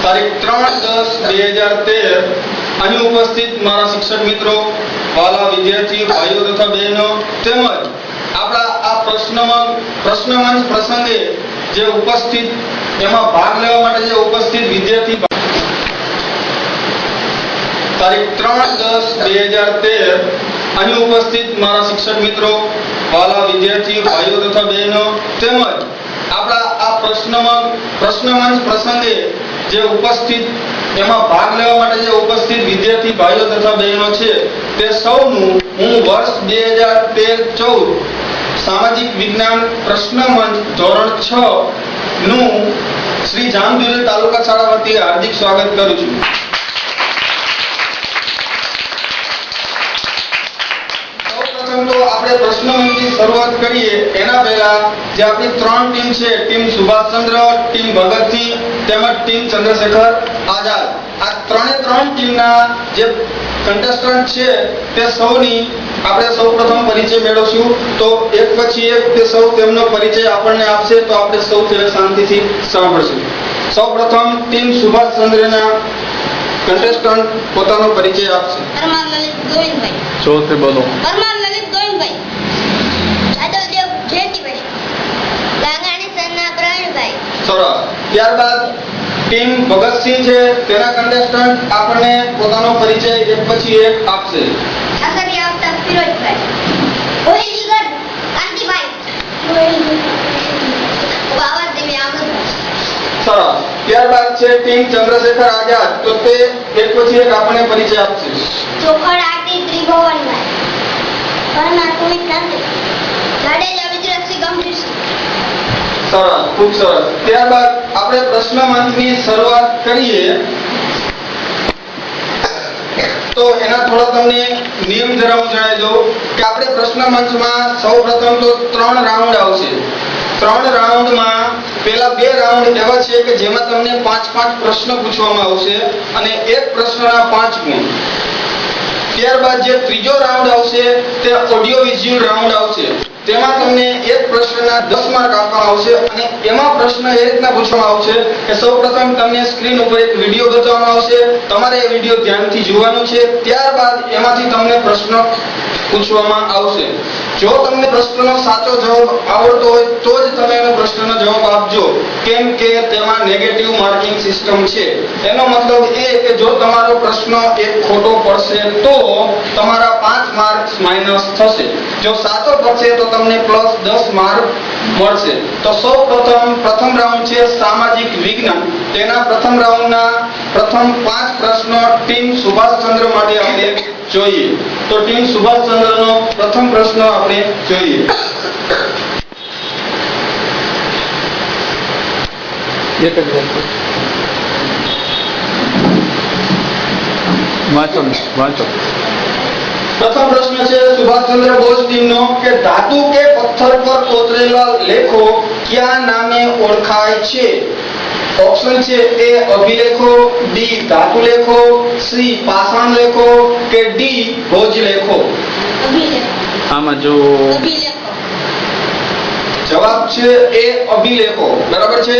તારીખ 3/10/2013 અહીં ઉપસ્થિત મારા શિક્ષક મિત્રો, વાલા વિદ્યાર્થી ભાઈઓ તથા બહેનો તેમજ આપણા આ પ્રશ્નમંચ પ્રસંગે જે ઉપસ્થિત એમાં ભાગ લેવા માટે જે ઉપસ્થિત વિદ્યાર્થી તારીખ 3/10/2013 અહીં ઉપસ્થિત મારા શિક્ષક મિત્રો, વાલા વિદ્યાર્થી ભાઈઓ તથા બહેનો તેમજ આપણા આ પ્રશ્નમંચ પ્રસંગે જે ઉપસ્થિત એમાં ભાગ લેવા માટે જે ઉપસ્થિત વિદ્યાર્થી ભાઈઓ તથા બહેનો છે તે સૌનું હું વર્ષ 2013-14 સામાજિક વિજ્ઞાન પ્રશ્નમંચ ધોરણ 6 નું શ્રી જામજોલી તાલુકા શાળા વતી હાર્દિક સ્વાગત કરું છું. તો આપણે પ્રશ્નમંચની શરૂઆત કરીએ એના પહેલા જે આપણી ત્રણ ટીમ છે, ટીમ સુભાષચંદ્ર, ટીમ ભગતસિંહ તેમજ ટીમ ચંદ્રશેખર આઝાદ, આ ત્રણ ટીમના જે કન્ટેસ્ટન્ટ છે તે સૌની આપણે સૌપ્રથમ પરિચય મેળવશું. તો એક પછી એક તે સૌ તેમનો પરિચય આપણને આપશે તો આપણે સૌ તેને શાંતિથી સાંભળશું. સૌપ્રથમ ટીમ સુભાષચંદ્રના કન્ટેસ્ટન્ટ પોતાનો પરિચય આપશે. પરમાર લલિત ગોવિંદભાઈ. જોરથી બોલો. પરમાર લલિત ગોવિંદભાઈ. જાદવદેવ જયંતિભાઈ. લાંગાણી સરના પ્રવીણભાઈ. સરસ. ત્યારબાદ ટીમ ભગતસિંહ છે તેના કન્ટેસ્ટન્ટ આપણને પોતાનો પરિચય એક પછી એક આપશે. સાસરિયા આવતા ફિરોજભાઈ. ઓઈલીગઢ કાંતિભાઈ. બાવા દેવી આમદભાઈ. સરસ. ત્યારબાદ છે ટીમ ચંદ્રશેખર આઝાદ, તો તે એક પછી એક આપણને પરિચય આપશે. ચોખડ આરતી ત્રિભુવનભાઈ. પરમાર સુમિત કાંતિ. જાડેજા વિજયસિંહ ગંભીરસિંહ. સરસ, ખૂબ સરસ. ત્યારબાદ આપણે પ્રશ્ન મંચની શરૂઆત કરીએ તો એના થોડા તમને નિયમ જરા હું જણાવી દઉં કે આપણે પ્રશ્ન મંચમાં સૌપ્રથમ તો 3 રાઉન્ડ આવશે. 3 રાઉન્ડમાં પહેલા 2 રાઉન્ડ એવા છે કે જેમાં તમને 5-5 પ્રશ્ન પૂછવામાં આવશે અને એક પ્રશ્નના 5 ગુણ. ત્યારબાદ જે ત્રીજો રાઉન્ડ આવશે તે ઓડિયો વિઝ્યુઅલ રાઉન્ડ આવશે. તેમાં તમને એક પ્રશ્નના 10 માર્ક આપવામાં આવશે અને એમાં પ્રશ્ન એ રીતના પૂછવામાં આવશે કે સૌપ્રથમ તમને સ્ક્રીન ઉપર એક વિડિયો બતાવવામાં આવશે, તમારે એ વિડિયો ધ્યાનથી જોવાનો છે. ત્યારબાદ એમાંથી તમને પ્રશ્ન પૂછવામાં આવશે. જો તમને પ્રશ્નનો સાચો જવાબ આવડતો હોય તો જ તમે એનો પ્રશ્નનો જવાબ આપજો, કેમ કે તેમાં નેગેટિવ માર્કિંગ સિસ્ટમ છે. એનો મતલબ એ કે જો તમારો પ્રશ્ન એક ખોટો પડશે તો તમારા 5 માર્ક્સ માઈનસ થશે. જો સાચો પડશે તો તમને +10 માર્ક મળશે. તો પ્રથમ રાઉન્ડ છે સામાજિક વિજ્ઞાન. તેના પ્રથમ રાઉન્ડના પ્રથમ 5 પ્રશ્નો ટીમ સુભાષચંદ્ર માટે આપણે જોઈએ. તો ટીમ સુભાષચંદ્રનો પ્રથમ પ્રશ્ન આપણે જોઈએ. પ્રથમ પ્રશ્ન છે સુભાષચંદ્ર બોઝ ટીમનો કે ધાતુ કે પથ્થર પર કોતરેલા લેખો કયા નામે ઓળખાય છે? ઓપ્શન છે એ અભિલેખો, ડી ધાતુ લેખો, સી પાષાણ લેખો કે ડી ભોજ લેખો. આમાં જો અભિલેખો. જવાબ છે એ અભિલેખો. બરાબર છે.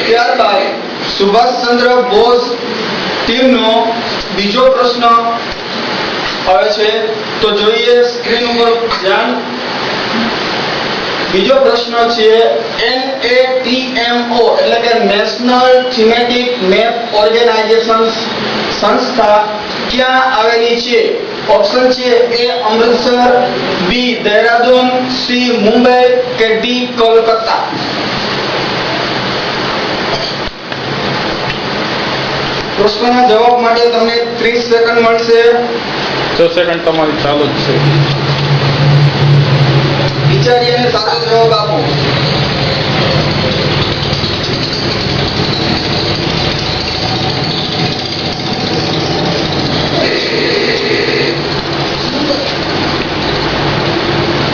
ત્યારબાદ સુભાષચંદ્ર બોઝ ટીમનો બીજો પ્રશ્ન આવે છે. તો જોઈએ સ્ક્રીન ઉપર ધ્યાન. બીજો પ્રશ્ન છે NATMO એટલે કે નેશનલ થીમેટિક મેપ ઓર્ગેનાઇઝેશન સંસ્થા ક્યાં આવેલી છે? ઓપ્શન છે એ અમૃતસર, બી દહેરાદૂન, સી મુંબઈ કે ડી કોલકાતા. પ્રશ્નના જવાબ માટે તમને 30 સેકન્ડ મળશે. 6 સેકન્ડ તમારી ચાલુ જ છે. વિચારી અને સાચો જવાબ આપો.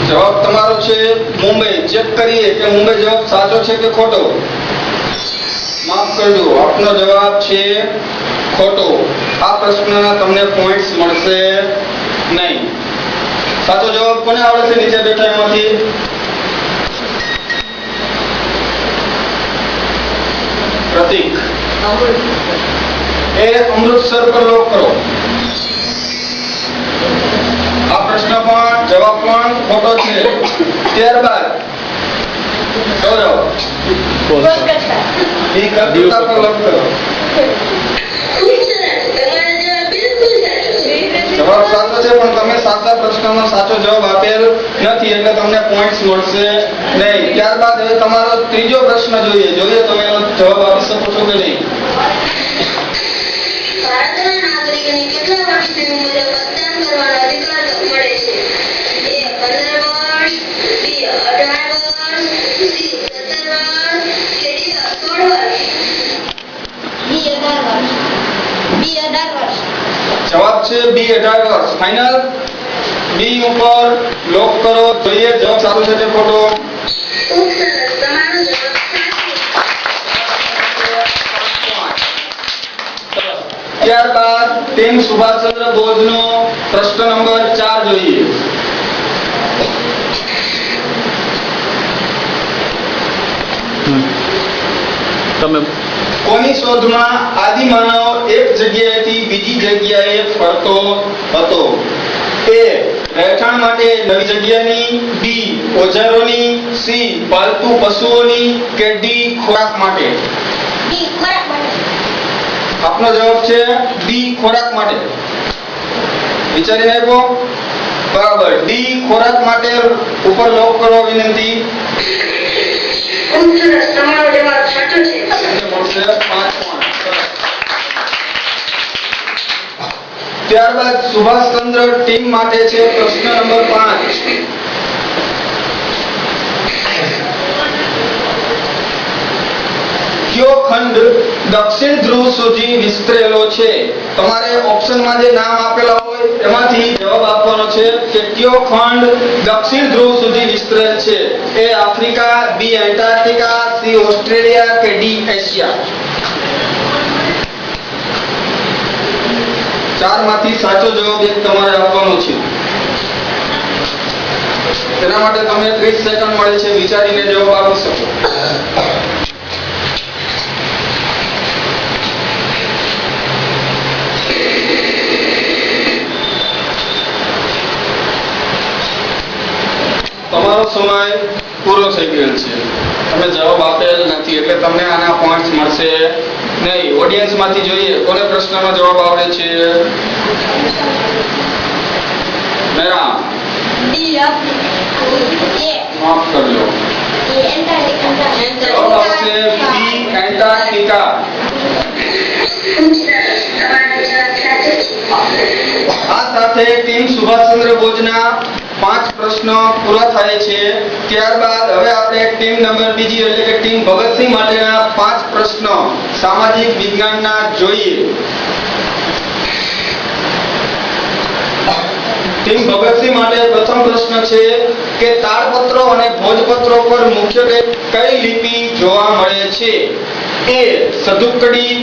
જવાબ તમારો છે મુંબઈ. ચેક કરીએ કે મુંબઈ જવાબ સાચો છે કે ખોટો. માફ કરજો, આપનો જવાબ છે ખોટું. આ પ્રશ્નના તમને પોઈન્ટ્સ મળશે નહીં. સાચો જવાબ કોને આવડે છે નીચે બેઠા એમાંથી? પ્રતીક. એ અમૃતસર પર લોક કરો. આ પ્રશ્ન પણ જવાબ પણ ખોટો છે. ત્યારબાદ ગૌરવ કોલકાતા. એ કલકત્તા પર લોક કરો. જવાબ સાચો છે પણ તમે સાચા પ્રશ્નનો સાચો જવાબ આપેલ નથી એટલે તમને પોઈન્ટ્સ મળશે નહીં. ત્યારબાદ હવે તમારો ત્રીજો પ્રશ્ન જોઈએ તમે એનો જવાબ આપી શકો છો કે નહીં. ભારતના નાગરિકોને કેટલા વર્ષની ઉંમરે મતદાન કરવાનો અધિકાર મળે છે? A 15 વર્ષ, B 18 વર્ષ, C 17 વર્ષ, કે D 16 વર્ષ? B 18 વર્ષ. જવાબ છે બી 18 વર્ષ. ફાઇનલ બી ઉપર લોક કરો. જોઈએ જવાબ સાચો છે કે ખોટો. ખૂબ સરસ, તમારો જવાબ સાચો. ત્યારબાદ ટીમ સુભાષચંદ્ર બોઝનો પ્રશ્ન નંબર 4 જોઈએ. તમે કોની શોધમાં આદિમાનવ એક જગ્યાએથી બીજી જગ્યાએ ફરતો હતો? એ રહેઠાણ માટે નવી જગ્યાની, બી ઓજારોની, સી પાલતુ પશુઓની, કે ડી ખોરાક માટે? B ખોરાક માટે. આપનો જવાબ છે ડી ખોરાક માટે. વિચારીને આપો. બરાબર, ડી ખોરાક માટે ઉપર લોક કરો વિનંતી. ખૂબ સરસ, તમારો જવાબ સાચો છે. મળશે 5 પોઈન્ટ. ત્યારબાદ સુભાષચંદ્ર ટીમ માટે છે પ્રશ્ન નંબર 5. કયો ખંડ દક્ષિણ ધ્રુવ સુધી વિસ્તરેલો છે? તમારે ઓપ્શનમાં જે નામ આપેલા હોય એમાંથી જવાબ આપવાનો છે કે કયો ખંડ દક્ષિણ ધ્રુવ સુધી વિસ્તરેલ છે. એ આફ્રિકા, બી એન્ટાર્કટિકા, સી ઓસ્ટ્રેલિયા, કે ડી એશિયા? 4 માંથી સાચો જવાબ એક તમારે આપવાનો છે. તેના માટે તમને 30 સેકન્ડ મળે છે, વિચારીને જવાબ આપી શકો. તમારો સમય પૂરો થઈ ગયેલ છે. તમે જવાબ આપેલ નથી એટલે તમને આના પોઈન્ટ્સ મળશે નહીં. ઓડિયન્સ માંથી જોઈએ કોને પ્રશ્નનો જવાબ આવડે છે. મેરા D આફ્રિકા. માફ કરજો. A Antarctica. જવાબ આવશે બી એન્ટાર્કટિકા. ખૂબ સરસ, તમારો જવાબ સાચો છે. આ સાથે ટીમ સુભાષચંદ્ર બોઝના 5 પ્રશ્નો પૂરા થાય છે. ત્યારબાદ હવે આપણે ટીમ નંબર બીજી એટલે કે ટીમ ભગતસિંહ માટેના 5 પ્રશ્નો સામાજિક વિજ્ઞાનના જોઈએ. ટીમ ભગતસિંહ માટે પ્રથમ પ્રશ્ન છે કે તાડપત્રો અને ભોજપત્રો પર મુખ્યત્વે કઈ લિપિ જોવા મળે છે? એ સદુકડી,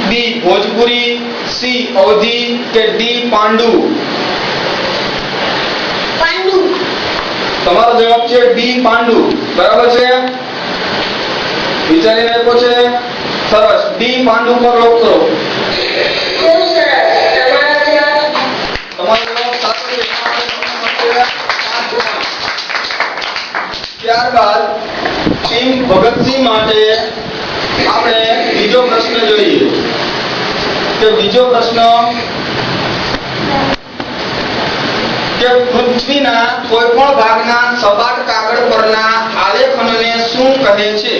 બી ભોજપુરી, સી અવધી, કે ડી પાંડુ? પાંડુ. તમારો જવાબ છે ડી પાંડુ. બરાબર છે? વિચારીને આપ્યો છે. સરસ, ડી પાંડુ પર લોક કરો. ખૂબ સરસ, તમારો જવાબ તમારો જવાબ સાચો છે. ત્યારબાદ ટીમ ભગતસિંહ માટે આપણે બીજો પ્રશ્ન જોઈએ કે બીજો પ્રશ્ન કે પૃથ્વીના કોઈ પણ ભાગના સપાટ કાગળ પરના આલેખનને શું કહે છે?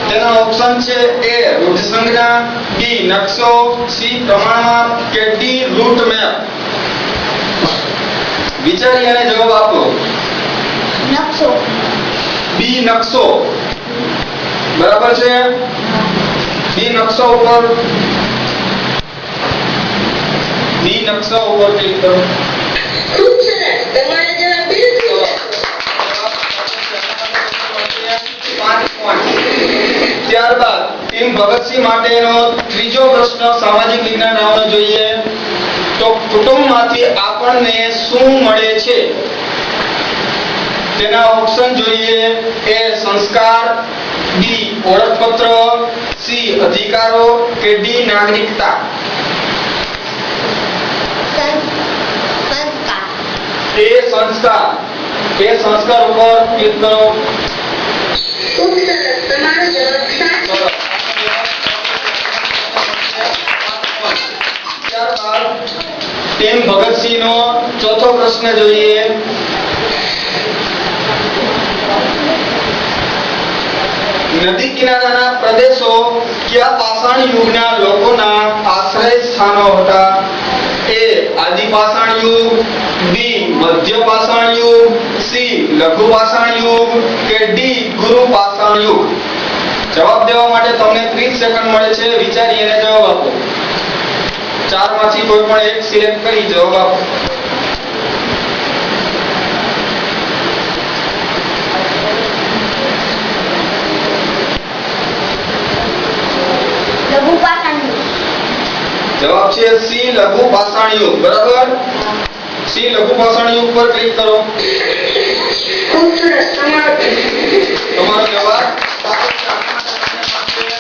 તેના ઓપ્શન છે એ રૂઢ સંજ્ઞા, બી નકશો, સી પ્રમાણમાપ, કે ડી રૂટ મેપ? વિચારી અને જવાબ આપો. નકશો. બી નકશો. બરાબર છે? બી નકશો ઉપર ક્લિક કરો. ખૂબ સરસ, તમારો જવાબ બિલકુલ. 5 પોઈન્ટ. ત્યારબાદ ટીમ ભગતસિંહ માટેનો ત્રીજો પ્રશ્ન સામાજિક વિજ્ઞાન રાઉન્ડ જોઈએ તો કુટુંબમાંથી આપણને શું મળે છે? તેના ઓપ્શન જોઈએ. એ સંસ્કાર, બી ઓળખપત્ર, સી અધિકારો કે ડી નાગરિકતા. એ સંસ્કાર ઉપર ક્લિક કરો. ખૂબ સરસ, તમારો જવાબ સાચો. ત્યારબાદ ટીમ ભગતસિંહનો ચોથો પ્રશ્ન જોઈએ. નદી કિનારાના પ્રદેશો કયા પાષાણ યુગના લોકોના આશ્રય સ્થાનો હતા? એ આદિ પાષાણ યુગ, બી મધ્ય પાષાણ યુગ, સી લઘુ પાષાણ યુગ કે ડી ગુરુ પાષાણ યુગ. જવાબ દેવા માટે તમને 30 સેકન્ડ મળે છે. વિચારી અને જવાબ આપો. ચારમાંથી કોઈ પણ એક સિલેક્ટ કરી જવાબ આપો. લઘુ પાષાણ યુગ. જવાબ છે સી લઘુ પાષાણ યુગ. બરાબર, સી લઘુ પાષાણ યુગ પર ક્લિક કરો. ખૂબ સરસ, તમારો જવાબ સાચો છે.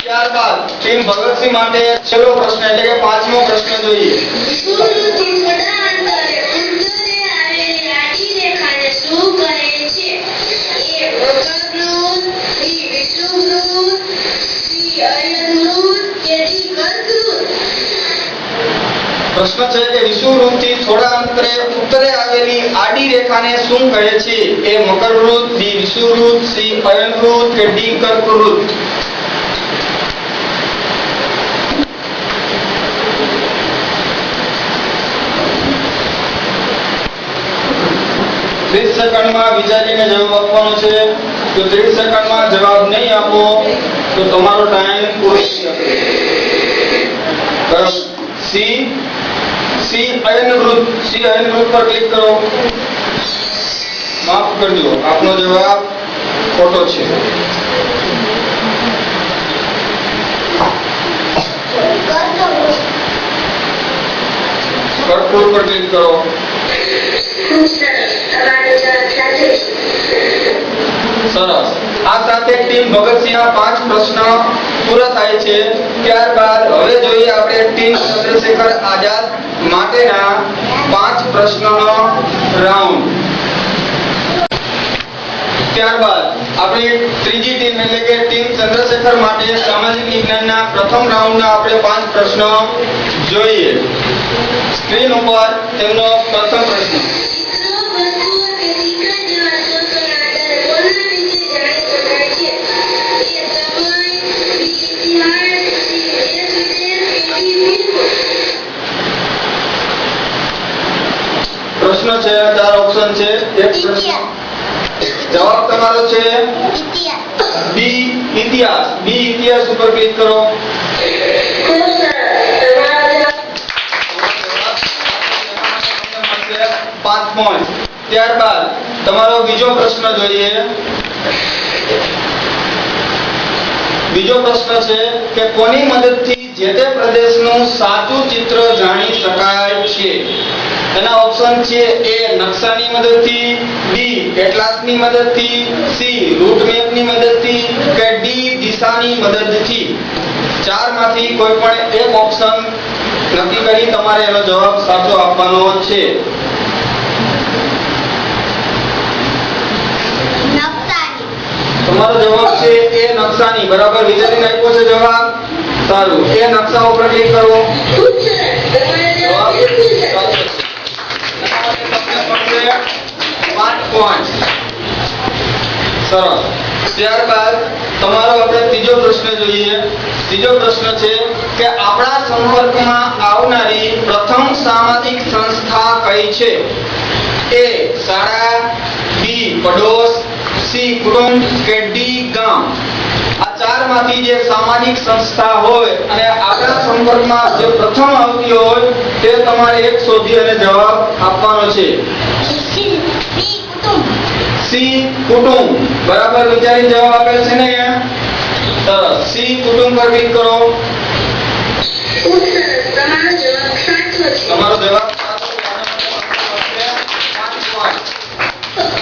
ત્યારબાદ ટીમ ભગતસિંહ માટે છેલ્લો પ્રશ્ન એટલે કે પાંચમો પ્રશ્ન જોઈએ. વિષુવવૃત્તથી થોડા અંતરે ઉત્તરે આવેલી આડી રેખાને શું કહે છે? એ મકરવૃત્ત, બી વિષુવવૃત્ત, સી અયનવૃત્ત કે ડી કર્કવૃત્ત. પ્રશ્ન છે કે વિષુવવૃત્તથી થોડા અંતરે ઉત્તરે આવેલી આડી રેખાને શું કહે છે? એ મકરવૃત્ત, બી વિષુવવૃત્ત, સી અયનવૃત્ત કે ડી કર્કવૃત્ત. સેકન્ડમાં વિચારીને જવાબ આપવાનો છે. જો 30 સેકન્ડમાં જવાબ નહીં આપો તો તમારો ટાઈમ પૂરો થઈ જશે. સી અયનવૃત્ત પર ક્લિક કરો. માફ કરજો, આપનો જવાબ ખોટો છે. કર્કવૃત્ત પર ક્લિક કરો. ખૂબ સરસ, તમારો જવાબ સાચો છે. સરસ. આ સાથે ટીમ ભગતસિંહના 5 પ્રશ્નો પૂરા થાય છે. ત્યારબાદ હવે જોઈએ આપણે ટીમ ચંદ્રશેખર આઝાદ માટેના 5 પ્રશ્નોનો રાઉન્ડ. ત્યારબાદ આપણી ત્રીજી ટીમ એટલે કે ટીમ ચંદ્રશેખર માટે સામાજિક વિજ્ઞાનના પ્રથમ રાઉન્ડના આપણે 5 પ્રશ્નો જોઈએ. સ્ક્રીન ઉપર તેમનો પ્રથમ પ્રશ્ન. પ્રશ્ન છે, 4 ઓપ્શન છે. એક પ્રશ્ન જવાબ તમારો છે બી ઇતિહાસ. બી ઇતિહાસ ઉપર ક્લિક કરો. ખૂબ સરસ, તમારો જવાબ 5 પોઈન્ટ. ત્યારબાદ તમારો બીજો પ્રશ્ન જોઈએ. બીજો પ્રશ્ન છે કે કોની મદદથી જે તે પ્રદેશનું સાચું ચિત્ર જાણી શકાય છે? એના ઓપ્શન છે. એ નકશાની મદદથી, બી એટલાસની મદદથી, સી રૂટ મેપની મદદથી કે ડી દિશાની મદદથી. ચારમાંથી કોઈ પણ એક ઓપ્શન નક્કી કરી તમારે એનો જવાબ સાચો આપવાનો છે. તમારો જવાબ છે એ નકશાની. બરાબર, વિચારીને આપ્યો છે જવાબ. સારું, એ નકશા ઉપર ક્લિક કરો. ખૂબ સરસ, તમારો જવાબ બિલકુલ સાચો છે. 5 પોઈન્ટ. સરસ. ત્યારબાદ તમારો આપણે ત્રીજો પ્રશ્ન જોઈએ. ત્રીજો પ્રશ્ન છે કે આપણા સંપર્કમાં આવનારી પ્રથમ સામાજિક સંસ્થા કઈ છે? એ શાળા, બી પડોશ, સી કુટુંબ કે ડી ગામ. આ ચારમાંથી જે સામાજિક સંસ્થા હોય અને આપણા સંપર્કમાં જે પ્રથમ આવતી હોય તે તમારે એક શોધી અને જવાબ આપવાનો છે. સી કુટુંબ. બરાબર, વિચારી જવાબ આપેલ છે ને? સરસ. સી કુટુંબ પર ક્લિક કરો. ખૂબ સરસ. તમારો જવાબ સાચો છે. તમારો જવાબ સાચો છે. પાંચ point.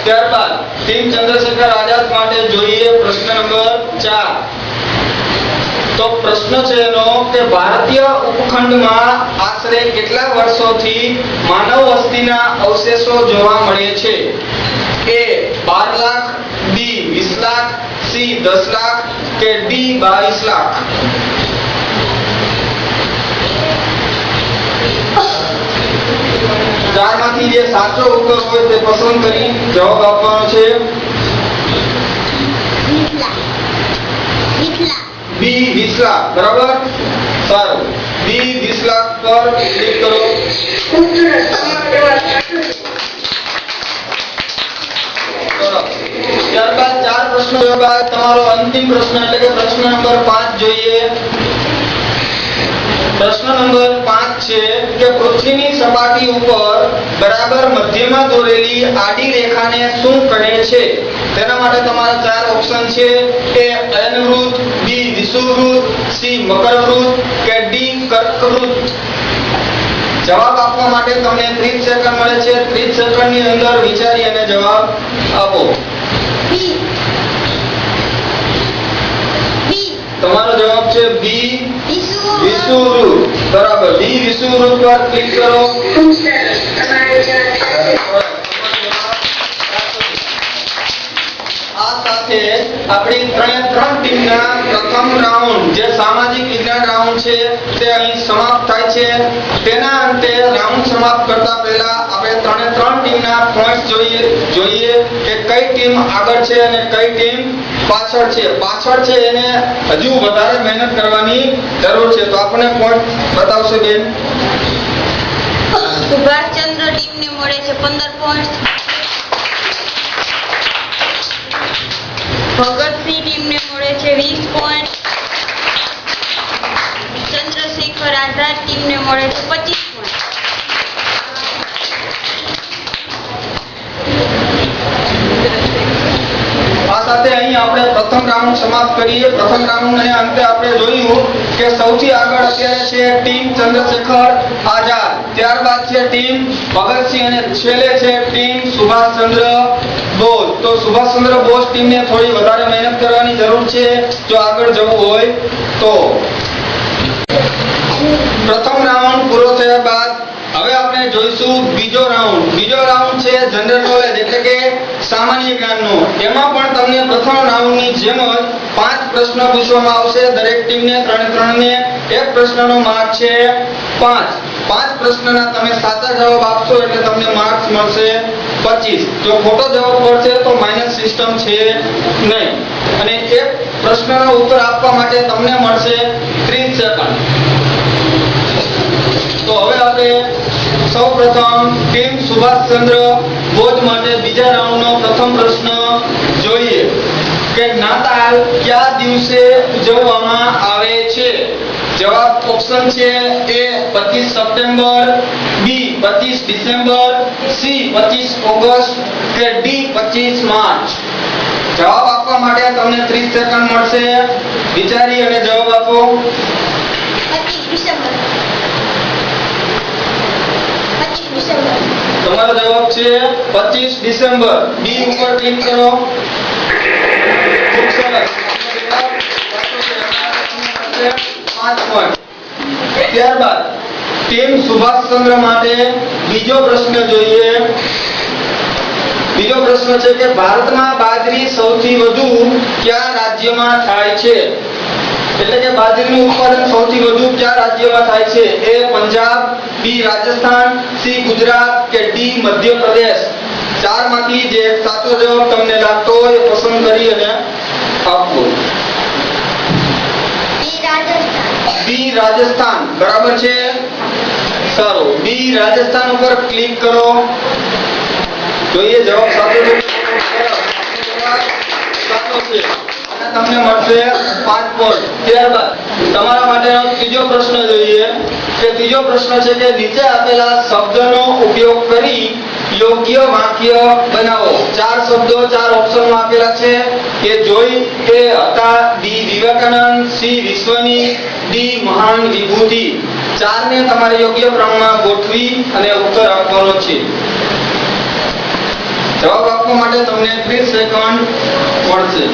ત્યારબાદ ટીમ ચંદ્રશેખર આઝાદ માટે જોઈએ પ્રશ્ન નંબર 4. તો પ્રશ્ન છે એનો કે ભારતીય ઉપખંડમાં આશરે કેટલા વર્ષોથી માનવ વસ્તીના અવશેષો જોવા મળે છે? એ 12 લાખ, બી 20 લાખ, સી 10 લાખ કે ડી 22 લાખ? ચારમાંથી જે સાચો ઉત્તર હોય તે પસંદ કરી જવાબ આપવાનો છે. બી 20 લાખ. બરાબર, સારું. બી 20 લાખ પર ક્લિક કરો. ખૂબ સરસ. તમારો જવાબ સાચો છે. સરસ. ત્યારબાદ 4 પ્રશ્નો બાદ તમારો અંતિમ પ્રશ્ન એટલે કે પ્રશ્ન નંબર 5 જોઈએ. પ્રશ્ન નંબર 5 છે કે પૃથ્વીની સપાટી ઉપર બરાબર મધ્યમાં દોરેલી આડી રેખાને શું કહે છે? તેના માટે તમારા 4 ઓપ્શન છે. એ અયનવૃત્ત, બી વિષુવવૃત્ત, સી મકરવૃત્ત કે ડી કર્કવૃત્ત? જવાબ આપવા માટે તમને 30 સેકન્ડ મળે છે. 30 સેકન્ડની અંદર વિચારી અને જવાબ આપો. તમારો જવાબ છે બી વિષુવવૃત્ત. બરાબર, બી વિષુવવૃત્ત પર ક્લિક કરો. ખૂબ સરસ. તમારો જવાબ સાચો છે. આ સાથે આપણી ત્રણ ટીમના પ્રથમ રાઉન્ડ જે સામાજિક વિજ્ઞાન રાઉન્ડ છે તે અહીં સમાપ્ત થાય છે. તેના અંતે રાઉન્ડ સમાપ્ત કરતા પહેલા આપણે ત્રણ ટીમના પોઈન્ટ જોઈએ કે કઈ ટીમ આગળ છે અને કઈ ટીમ પાછળ છે. પાછળ છે એને હજુ વધારે મહેનત કરવાની જરૂર છે. તો આપણને પોઈન્ટ બતાવશે બેન. સુભાષચંદ્ર ટીમને મળે છે 15 પોઈન્ટ. ભગતસિંહ ટીમને મળે છે 20 પોઈન્ટ. ચંદ્રશેખર આઝાદ ટીમને મળે છે 25 પોઈન્ટ. આ સાથે અહીં આપણે પ્રથમ રાઉન્ડ સમાપ્ત કરીએ. પ્રથમ રાઉન્ડને અંતે આપણે જોયું કે સૌથી આગળ અત્યારે છે ટીમ ચંદ્રશેખર આઝાદ, ત્યારબાદ છે ટીમ ભગતસિંહ અને છેલ્લે છે ટીમ સુભાષચંદ્ર બોઝ. તો સુભાષચંદ્ર બોઝ ટીમને થોડી વધારે મહેનત કરવાની જરૂર છે જો આગળ જવું હોય તો. પ્રથમ રાઉન્ડ પૂરો થયા બાદ હવે આપણે જોઈશું બીજો રાઉન્ડ. બીજો રાઉન્ડ છે જનરલ નોલેજ એટલે કે સામાન્ય જ્ઞાનનો. એમાં પણ તમને પ્રથમ રાઉન્ડની જેમ જ 5 પ્રશ્ન પૂછવામાં આવશે. દરેક ટીમને 3 ને એક પ્રશ્નનો માર્ક છે 5. 5 પ્રશ્નના તમે સાચા જવાબ આપશો એટલે તમને માર્ક્સ મળશે 25. જો ખોટો જવાબ પડશે તો માઇનસ સિસ્ટમ છે નહીં. અને એક પ્રશ્નનો ઉત્તર આપવા માટે તમને મળશે 30 સેકન્ડ. તો હવે આપણે સૌપ્રથમ ટીમ સુભાષચંદ્ર બોઝ માટે બીજા રાઉન્ડનો પ્રથમ પ્રશ્ન જોઈએ કે નાતાલ કયા દિવસે ઉજવવામાં આવે છે? જવાબ ઓપ્શન છે. એ 25 સપ્ટેમ્બર, બી 25 ડિસેમ્બર, સી 25 ઓગસ્ટ કે ડી 25 માર્ચ? જવાબ આપવા માટે તમને 30 સેકન્ડ મળશે. વિચારી અને જવાબ આપો. 25 ડિસેમ્બર. તમારો જવાબ છે 25 ડિસેમ્બર. બી ઉપર ક્લિક કરો. ખૂબ સરસ. 5 પોઈન્ટ. ત્યારબાદ ટીમ સુભાષચંદ્ર માટે બીજો પ્રશ્ન જોઈએ. બીજો પ્રશ્ન છે કે ભારતમાં બાજરી સૌથી વધુ કયા રાજ્યમાં થાય છે? એટલે કે બાજરીનું ઉત્પાદન સૌથી વધુ કયા રાજ્યમાં થાય છે? એ પંજાબ, બી રાજસ્થાન, સી ગુજરાત કે ડી મધ્યપ્રદેશ? 4 માંથી જે સાચો જવાબ તમને લાગતો હોય એ પસંદ કરી અને આપવો. બી રાજસ્થાન. બરાબર છે, સારું. બી રાજસ્થાન ઉપર ક્લિક કરો. જોઈએ જવાબ સાચો છે. સાચો છે. તમને મળશે 5 પોઈન્ટ. ત્યારબાદ તમારા માટેનો ત્રીજો પ્રશ્ન જોઈએ કે ત્રીજો પ્રશ્ન છે કે નીચે આપેલા શબ્દનો ઉપયોગ કરી યોગ્ય વાક્ય બનાવો. ચાર શબ્દો ચાર ઓપ્શનમાં આપેલા છે. એ જોઈ એ હતા ડી વિવેકાનંદ, સી વિશ્વની, ડી મહાન વિભૂતિ. ચારને તમારે યોગ્ય ક્રમમાં ગોઠવી અને ઉત્તર આપવાનો છે. જવાબ આપવા માટે તમને 30 સેકન્ડ મળશે.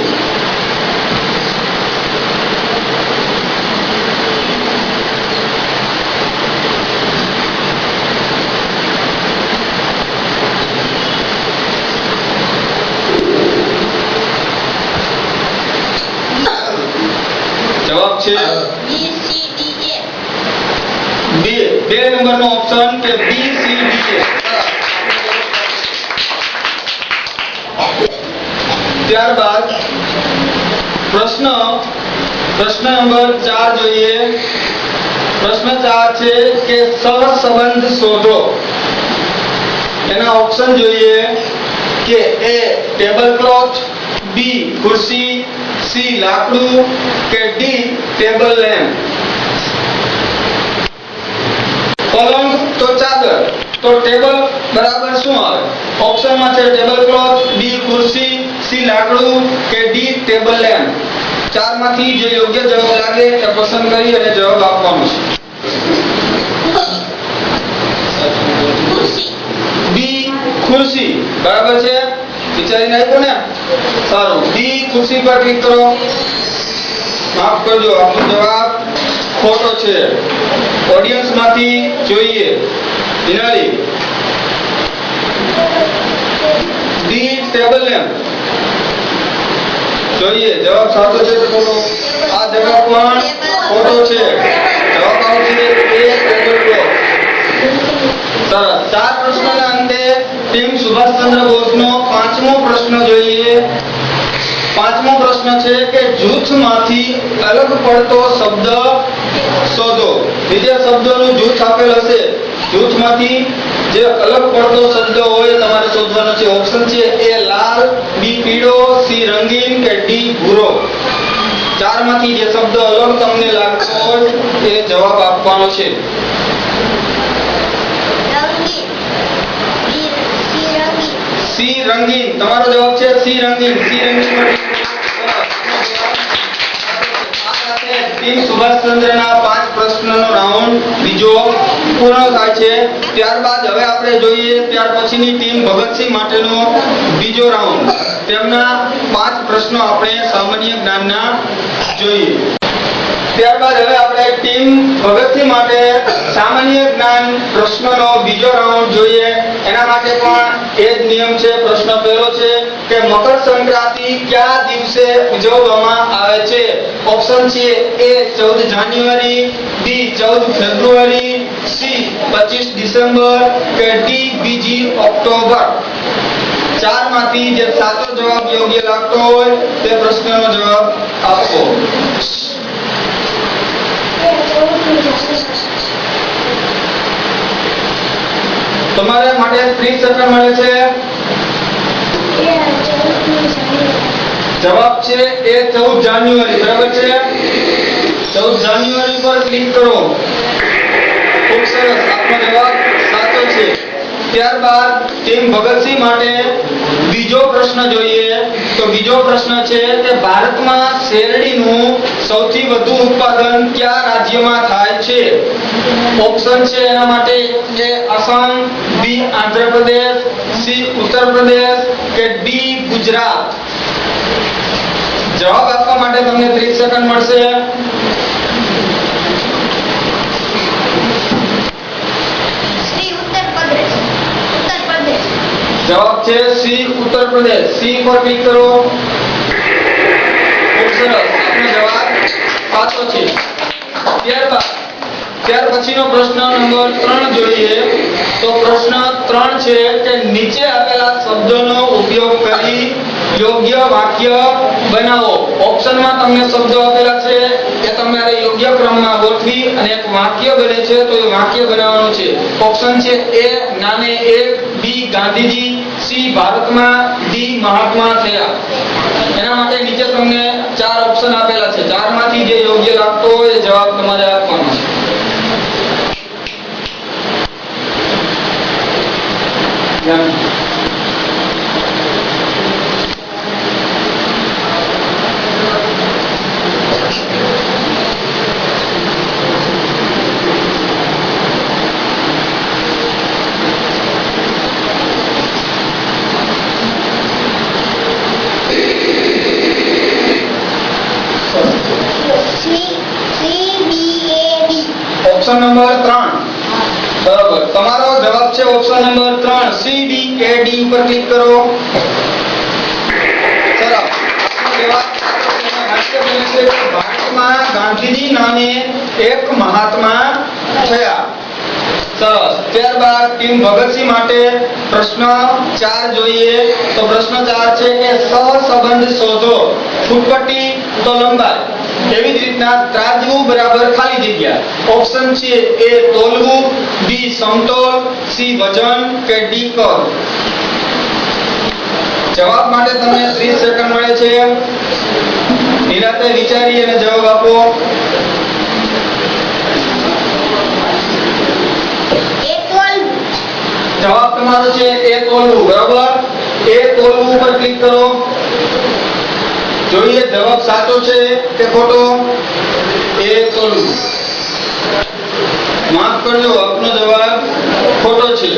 જવાબ છે બી સી ડી એ. બે નંબરનો ઓપ્શન કે બી સી ડી એ. ત્યારબાદ પ્રશ્ન નંબર 4 જોઈએ. પ્રશ્ન 4 છે કે સહસંબંધ શોધો. એના ઓપ્શન જોઈએ કે એ ટેબલ ક્લોથ, બી ખુરશી, સી લાકડું કે ડી ટેબલ લેમ્પ. પલંગ તો ચાદર, તો ટેબલ બરાબર શું આવે? ઓપ્શનમાં છે ટેબલ ક્લોથ, બી ખુરશી, સી લાકડું કે ડી ટેબલ લેમ્પ. ચારમાંથી જે યોગ્ય જવાબ લાગે એ પસંદ કરી અને જવાબ આપવાનો છે. ખુરશી. બી ખુરશી બરાબર છે. વિચારીને આપ્યું ને? સારું. બી ખુરશી પર ક્લિક કરો. માફ કરજો, આપનો જવાબ ખોટો છે. ઓડિયન્સ માંથી જોઈએ. Nirali, D table lamp. જોઈએ જવાબ સાચો છે તો બોલો. આ જવાબ પણ ખોટો છે. જવાબ આવશે એ ટેબલ ક્લોથ. સરસ. 4 પ્રશ્નોના અંતે ટીમ સુભાષચંદ્ર બોઝનો 5મો પ્રશ્ન જોઈએ. 5મો પ્રશ્ન છે કે જૂથમાંથી અલગ પડતો શબ્દ શોધો. બીજા શબ્દોનું જૂથ આપેલ હશે. જૂથમાંથી જે અલગ પડતો શબ્દ હોય તમારે શોધવાનો છે. ઓપ્શન છે એ લાલ, બી પીળો, સી રંગીન કે ડી ભૂરો. ચારમાંથી જે શબ્દ અલગ તમને લાગતો હોય એ જવાબ આપવાનો છે. રંગીન. સી રંગીન. સી રંગીન. તમારો જવાબ છે સી રંગીન. સી રંગીન. ટીમ સુભાષચંદ્રના 5 પ્રશ્નનો રાઉન્ડ બીજો પૂર્ણ થાય છે. ત્યારબાદ હવે આપણે જોઈએ ત્યાર પછીની ટીમ ભગતસિંહ માટેનો બીજો રાઉન્ડ. તેમના 5 પ્રશ્નો આપણે સામાન્ય જ્ઞાનના જોઈએ. ત્યારબાદ હવે આપણે ટીમ ભગતસિંહ માટે સામાન્ય જ્ઞાન પ્રશ્નનો બીજો રાઉન્ડ જોઈએ. એના માટે પણ એ જ નિયમ છે. પ્રશ્ન પહેલો છે કે મકર સંક્રાંતિ કયા દિવસે ઉજવવામાં આવે છે? ઓપ્શન છે એ 14 જાન્યુઆરી, બી 14 ફેબ્રુઆરી, સી 25 ડિસેમ્બર કે ડી બીજી ઓક્ટોબર. ચારમાંથી જે સાચો જવાબ યોગ્ય લાગતો હોય તે પ્રશ્નનો જવાબ આપો. તમારે માટે 30 સેકન્ડ મળે છે. જવાબ છે એ 14 જાન્યુઆરી. બરાબર છે. 14 જાન્યુઆરી પર ક્લિક કરો. ખૂબ સરસ. આપનો જવાબ સાચો છે. ત્યારબાદ ટીમ ભગતસિંહ માટે બીજો પ્રશ્ન જોઈએ. તો બીજો પ્રશ્ન છે કે ભારતમાં શેરડીનું સૌથી વધુ ઉત્પાદન કયા રાજ્યમાં થાય છે? ઓપ્શન છે એના માટે એ આસામ, બી આંધ્રપ્રદેશ, સી ઉત્તર પ્રદેશ કે ડી ગુજરાત. જવાબ આપવા માટે તમને 30 સેકન્ડ મળશે. શ્રી ઉત્તર પ્રદેશ. ઉત્તર પ્રદેશ. જવાબ છે સી ઉત્તર પ્રદેશ. સી પર ક્લિક કરો. ખૂબ સરસ. આપનો જવાબ સાચો છે. ત્યાર પછીનો પ્રશ્ન નંબર 3 જોઈએ. તો પ્રશ્ન 3 છે કે નીચે આપેલા શબ્દોનો ઉપયોગ કરી યોગ્ય વાક્ય બનાવો. ઓપ્શનમાં તમને શબ્દો આપેલા છે એ તમારે યોગ્ય ક્રમમાં ગોઠવી અને એક વાક્ય બને છે તો એ વાક્ય બનાવવાનું છે. ઓપ્શન છે એ નામે એક, બી ગાંધીજી, સી ભારતમાં, ડી મહાત્મા થયા. એના માટે નીચે તમને 4 ઓપ્શન આપેલા છે. ચારમાંથી જે યોગ્ય લાગતો હોય એ જવાબ તમારે આપવાનો છે. Yeah. ઓપ્શન નંબર 3 બરાબર. તમારો જવાબ છે ઓપ્શન નંબર 3 સી ડી. એ ડી ઉપર ક્લિક કરો. ચલો આપનો જવાબ સાચો છે. ભારતમાં ગાંધીજી નામે એક મહાત્મા થયા. સરસ. ત્યારબાદ ટીમ ભગતસિંહ માટે પ્રશ્ન 4 જોઈએ. તો પ્રશ્ન 4 છે કે સહસંબંધ શોધો. ફૂટપટ્ટી તો લંબાઈ, એવી જ રીતના ત્રાજવું બરાબર ખાલી જગ્યા. ઓપ્શન છે એ તોલવું, બી સમતોલ, સી વજન કે ડી કદ. જવાબ માટે તમને 30 સેકન્ડ મળે છે. નિરાંતે વિચારી અને જવાબ આપો. જવાબ તમારો છે એ તોલવું. બરાબર. એ તોલવું ઉપર ક્લિક કરો. જોઈએ જવાબ સાચો છે કે ખોટો. એ તોલવું. માફ કરજો, આપનો જવાબ ખોટો છે.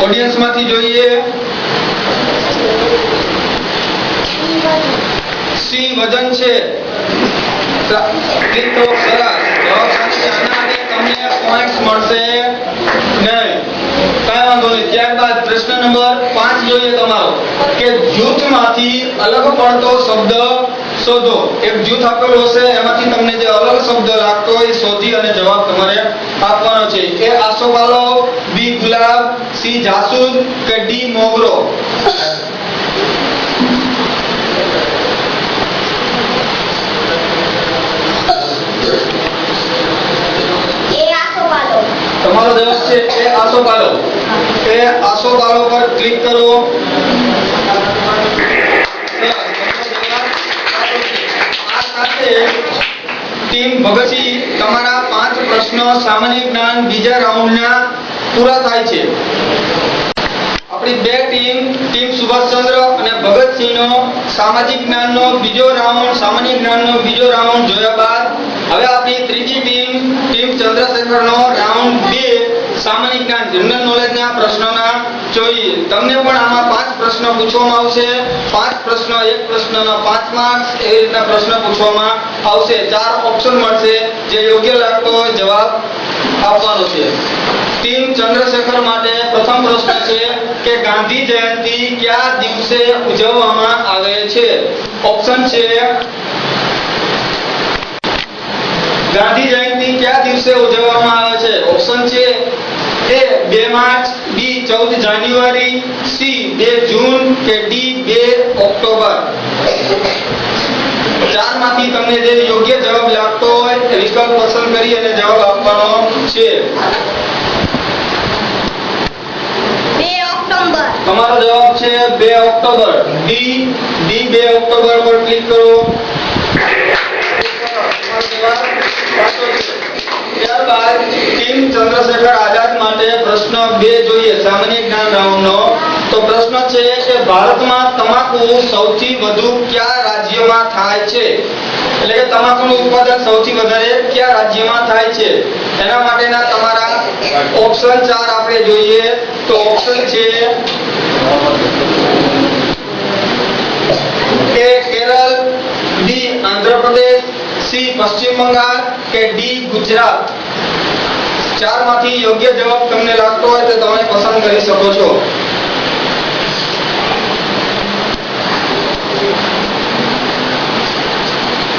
ઓડિયન્સ માંથી જોઈએ. સી વજન છે. ક્લિક કરો. સરસ. જવાબ સાચો છે. આના માટે તમને પોઈન્ટ્સ મળશે નહીં. કાંઈ વાંધો નહીં. ત્યારબાદ પ્રશ્ન નંબર 5 જોઈએ તમારો કે જૂથમાંથી અલગ પડતો શબ્દ શોધો. એક જૂથ આપેલું હશે, એમાંથી તમને જે અલગ શબ્દ લાગતો હોય એ શોધી અને જવાબ તમારે આપવાનો છે. એ આસોપાલવ, બી ગુલાબ, સી જાસૂદ કે ડી મોગરો. તમારો જવાબ છે એ આસોપાલવ. એ આસોપાલવ પર ક્લિક કરો. આ સાથે ટીમ ભગતસિંહ તમારા 5 પ્રશ્નો સામાન્ય જ્ઞાન બીજા રાઉન્ડના પૂરા થાય છે. આપણી બે ટીમ સુભાષચંદ્ર અને ભગતસિંહનો સામાજિક જ્ઞાનનો બીજો રાઉન્ડ, સામાન્ય જ્ઞાનનો બીજો રાઉન્ડ જોયા બાદ હવે આપણી ત્રીજી ટીમ ચંદ્રશેખરનો રાઉન્ડ 2 સામાન્ય જ્ઞાન જનરલ નોલેજના પ્રશ્નોના જોઈએ. તમને પણ આમાં 5 પ્રશ્નો પૂછવામાં આવશે. 5 પ્રશ્નો, એક પ્રશ્નના 5 માર્ક્સ, એવી રીતના પ્રશ્ન પૂછવામાં આવશે. 4 ઓપ્શન મળશે. જે યોગ્ય લાગતો હોય જવાબ આપવાનો છે. ટીમ ચંદ્રશેખર માટે પ્રથમ પ્રશ્ન છે કે ગાંધી જયંતિ કયા દિવસે ઉજવવામાં આવે છે. ઓપ્શન છે ગાંધી જયંતિ કયા દિવસે ઉજવવામાં આવે છે. ઓપ્શન છે એ 2 માર્ચ, બી 14 જાન્યુઆરી, સી 2 જૂન કે ડી 2 ઓક્ટોબર. 4 માંથી તમને જે યોગ્ય જવાબ લાગતો હોય એ વિકલ્પ પસંદ કરી અને જવાબ આપવાનો છે. તમારો જવાબ છે 2 ઓક્ટોબર. ડી 2 ઓક્ટોબર પર ક્લિક કરો. ત્યારબાદ ટીમ ચંદ્રશેખર આઝાદ માટે પ્રશ્ન 2 જોઈએ સામાન્ય જ્ઞાન રાઉન્ડનો. તો પ્રશ્ન છે કે ભારતમાં તમાકુ સૌથી વધુ કયા રાજ્યમાં થાય છે. એટલે કે તમાકુનું ઉત્પાદન સૌથી વધારે કયા રાજ્યમાં થાય છે. એના માટેના તમારા ઓપ્શન 4 આપણે જોઈએ. તો ઓપ્શન છે એ કેરળ, બી આંધ્રપ્રદેશ, સી પશ્ચિમ બંગાળ કે ડી ગુજરાત. 4 માંથી યોગ્ય જવાબ તમને લાગતો હોય તો તમે પસંદ કરી શકો છો.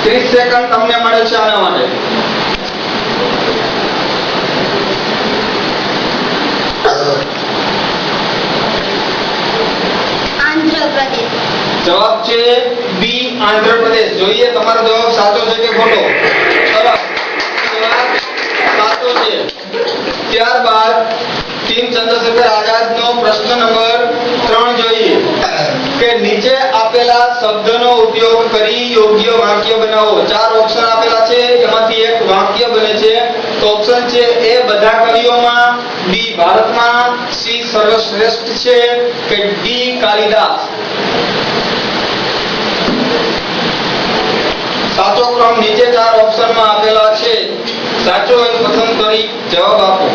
ત્રીસ સેકન્ડ તમને મળે છે આના માટે. આંધ્રપ્રદેશ. જવાબ છે બી આંધ્રપ્રદેશ. જોઈએ તમારો જવાબ સાચો છે કે ખોટો. સરસ. જવાબ સાચો છે. ત્યારબાદ ટીમ ચંદ્રશેખર આઝાદનો પ્રશ્ન નંબર 3 જોઈએ કે નીચે આપેલા શબ્દનો ઉપયોગ કરી યોગ્ય વાક્ય બનાવો. 4 ઓપ્શન આપેલા છે, એમાંથી એક વાક્ય બને છે. તો ઓપ્શન છે એ બધા કવિઓમાં, બી ભારતમાં, સી સર્વશ્રેષ્ઠ છે કે ડી કાલિદાસ. સાચો ક્રમ નીચે 4 ઓપ્શનમાં આપેલા છે. સાચો એ પસંદ કરી જવાબ આપો.